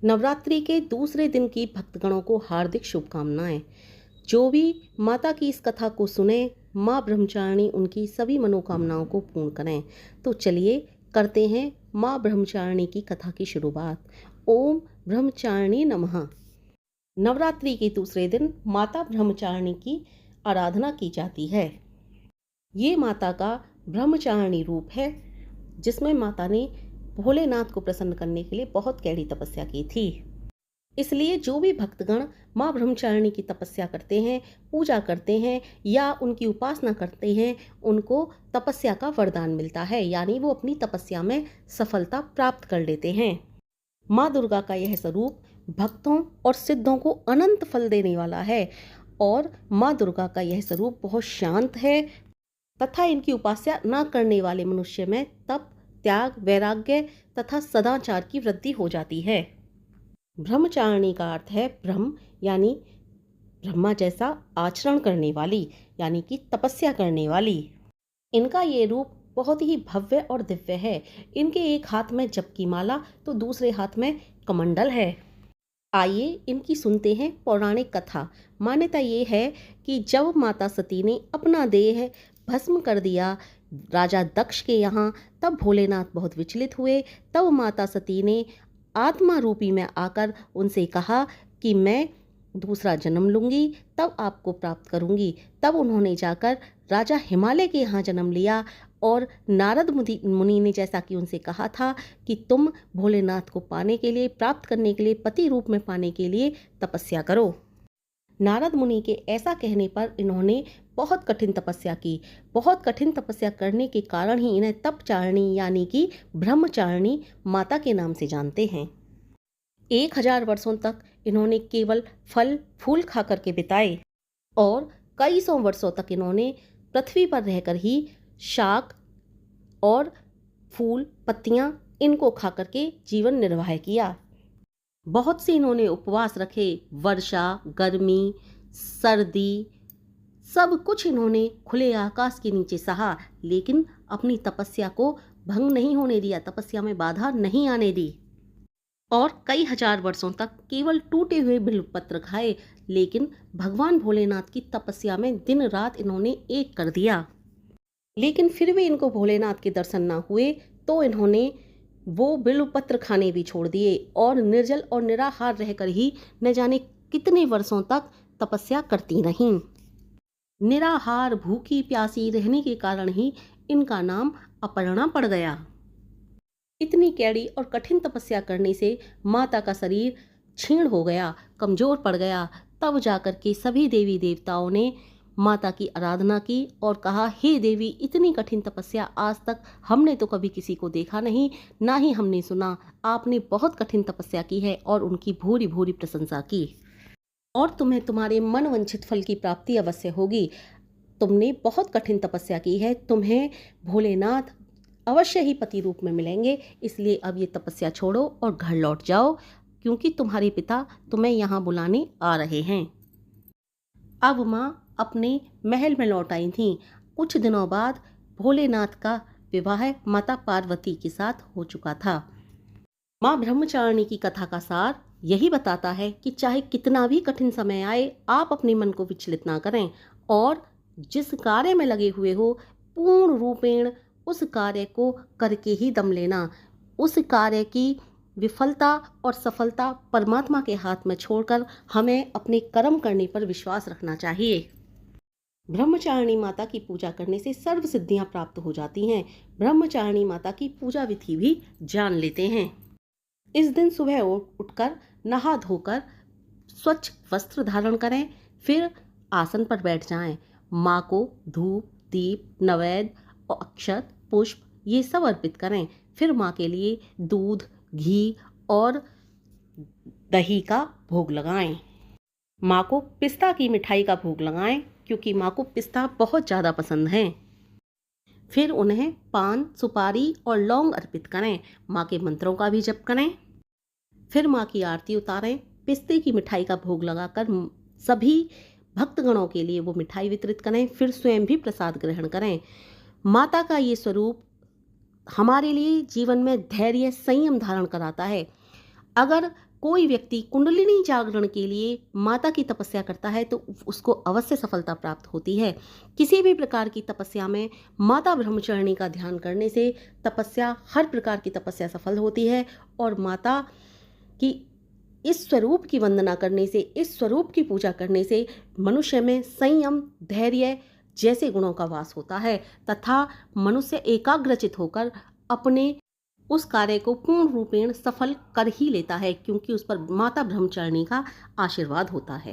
नवरात्रि के दूसरे दिन की भक्तगणों को हार्दिक शुभकामनाएं। जो भी माता की इस कथा को सुने, माँ ब्रह्मचारिणी उनकी सभी मनोकामनाओं को पूर्ण करें। तो चलिए करते हैं माँ ब्रह्मचारिणी की कथा की शुरुआत। ओम ब्रह्मचारिणी नमः। नवरात्रि के दूसरे दिन माता ब्रह्मचारिणी की आराधना की जाती है। ये माता का ब्रह्मचारिणी रूप है, जिसमें माता ने भोलेनाथ को प्रसन्न करने के लिए बहुत कड़ी तपस्या की थी। इसलिए जो भी भक्तगण माँ ब्रह्मचारिणी की तपस्या करते हैं, पूजा करते हैं या उनकी उपासना करते हैं, उनको तपस्या का वरदान मिलता है, यानी वो अपनी तपस्या में सफलता प्राप्त कर लेते हैं। माँ दुर्गा का यह स्वरूप भक्तों और सिद्धों को अनंत फल देने वाला है और माँ दुर्गा का यह स्वरूप बहुत शांत है तथा इनकी उपासना न करने वाले मनुष्य में तप, त्याग, वैराग्य तथा सदाचार की वृद्धि हो जाती है। ब्रह्मचारिणी का अर्थ है ब्रह्म, यानी ब्रह्मा जैसा आचरण करने वाली, यानी कि तपस्या करने वाली। इनका ये रूप बहुत ही भव्य और दिव्य है। इनके एक हाथ में जप की माला तो दूसरे हाथ में कमंडल है। आइए इनकी सुनते हैं पौराणिक कथा। मान्यता ये है कि जब माता सती ने अपना देह भस्म कर दिया राजा दक्ष के यहाँ, तब भोलेनाथ बहुत विचलित हुए। तब माता सती ने आत्मा रूपी में आकर उनसे कहा कि मैं दूसरा जन्म लूँगी, तब आपको प्राप्त करूँगी। तब उन्होंने जाकर राजा हिमालय के यहाँ जन्म लिया और नारद मुनि ने जैसा कि उनसे कहा था कि तुम भोलेनाथ को पाने के लिए, प्राप्त करने के लिए, पति रूप में पाने के लिए तपस्या करो। नारद मुनि के ऐसा कहने पर इन्होंने बहुत कठिन तपस्या की। बहुत कठिन तपस्या करने के कारण ही इन्हें तपचारिणी यानी कि ब्रह्मचारिणी माता के नाम से जानते हैं। 1000 वर्षों तक इन्होंने केवल फल फूल खा करके बिताए और कई सौ वर्षों तक इन्होंने पृथ्वी पर रहकर ही शाक और फूल पत्तियां इनको खा करके जीवन निर्वाह किया। बहुत से इन्होंने उपवास रखे। वर्षा, गर्मी, सर्दी, सब कुछ इन्होंने खुले आकाश के नीचे सहा, लेकिन अपनी तपस्या को भंग नहीं होने दिया, तपस्या में बाधा नहीं आने दी। और कई हजार वर्षों तक केवल टूटे हुए बिल्वपत्र खाए, लेकिन भगवान भोलेनाथ की तपस्या में दिन रात इन्होंने एक कर दिया। लेकिन फिर भी इनको भोलेनाथ के दर्शन ना हुए, तो इन्होंने वो बिल्वपत्र खाने भी छोड़ दिए और निर्जल और निराहार रहकर ही न जाने कितने वर्षों तक तपस्या करती रहीं। निराहार भूखी प्यासी रहने के कारण ही इनका नाम अपर्णा पड़ गया। इतनी कैड़ी और कठिन तपस्या करने से माता का शरीर क्षीण हो गया, कमजोर पड़ गया। तब जाकर के सभी देवी देवताओं ने माता की आराधना की और कहा, हे देवी, इतनी कठिन तपस्या आज तक हमने तो कभी किसी को देखा नहीं, ना ही हमने सुना। आपने बहुत कठिन तपस्या की है और उनकी भूरी भूरी प्रशंसा की और तुम्हें तुम्हारे मन वांछित फल की प्राप्ति अवश्य होगी। तुमने बहुत कठिन तपस्या की है, तुम्हें भोलेनाथ अवश्य ही पति रूप में मिलेंगे। इसलिए अब ये तपस्या छोड़ो और घर लौट जाओ, क्योंकि तुम्हारे पिता तुम्हें यहाँ बुलाने आ रहे हैं। अब माँ अपने महल में लौट आई थीं। कुछ दिनों बाद भोलेनाथ का विवाह माता पार्वती के साथ हो चुका था। माँ ब्रह्मचारिणी की कथा का सार यही बताता है कि चाहे कितना भी कठिन समय आए, आप अपने मन को विचलित ना करें और जिस कार्य में लगे हुए हो, पूर्ण रूपेण उस कार्य को करके ही दम लेना। उस कार्य की विफलता और सफलता परमात्मा के हाथ में छोड़कर हमें अपने कर्म करने पर विश्वास रखना चाहिए। ब्रह्मचारिणी माता की पूजा करने से सर्व सिद्धियां प्राप्त हो जाती हैं। ब्रह्मचारिणी माता की पूजा विधि भी जान लेते हैं। इस दिन सुबह उठकर नहा धोकर स्वच्छ वस्त्र धारण करें, फिर आसन पर बैठ जाएं। माँ को धूप, दीप, नैवेद्य और अक्षत, पुष्प ये सब अर्पित करें। फिर माँ के लिए दूध, घी और दही का भोग लगाएं। माँ को पिस्ता की मिठाई का भोग लगाएं, क्योंकि माँ को पिस्ता बहुत ज़्यादा पसंद है। फिर उन्हें पान, सुपारी और लौंग अर्पित करें। माँ के मंत्रों का भी जप करें। फिर माँ की आरती उतारें। पिस्ते की मिठाई का भोग लगाकर सभी भक्तगणों के लिए वो मिठाई वितरित करें। फिर स्वयं भी प्रसाद ग्रहण करें। माता का ये स्वरूप हमारे लिए जीवन में धैर्य, संयम धारण कराता है। अगर कोई व्यक्ति कुंडलिनी जागरण के लिए माता की तपस्या करता है तो उसको अवश्य सफलता प्राप्त होती है। किसी भी प्रकार की तपस्या में माता ब्रह्मचारिणी का ध्यान करने से तपस्या, हर प्रकार की तपस्या सफल होती है और माता की इस स्वरूप की वंदना करने से, इस स्वरूप की पूजा करने से मनुष्य में संयम, धैर्य जैसे गुणों का वास होता है तथा मनुष्य एकाग्रचित होकर अपने उस कार्य को पूर्ण रूपेण सफल कर ही लेता है, क्योंकि उस पर माता ब्रह्मचारिणी का आशीर्वाद होता है।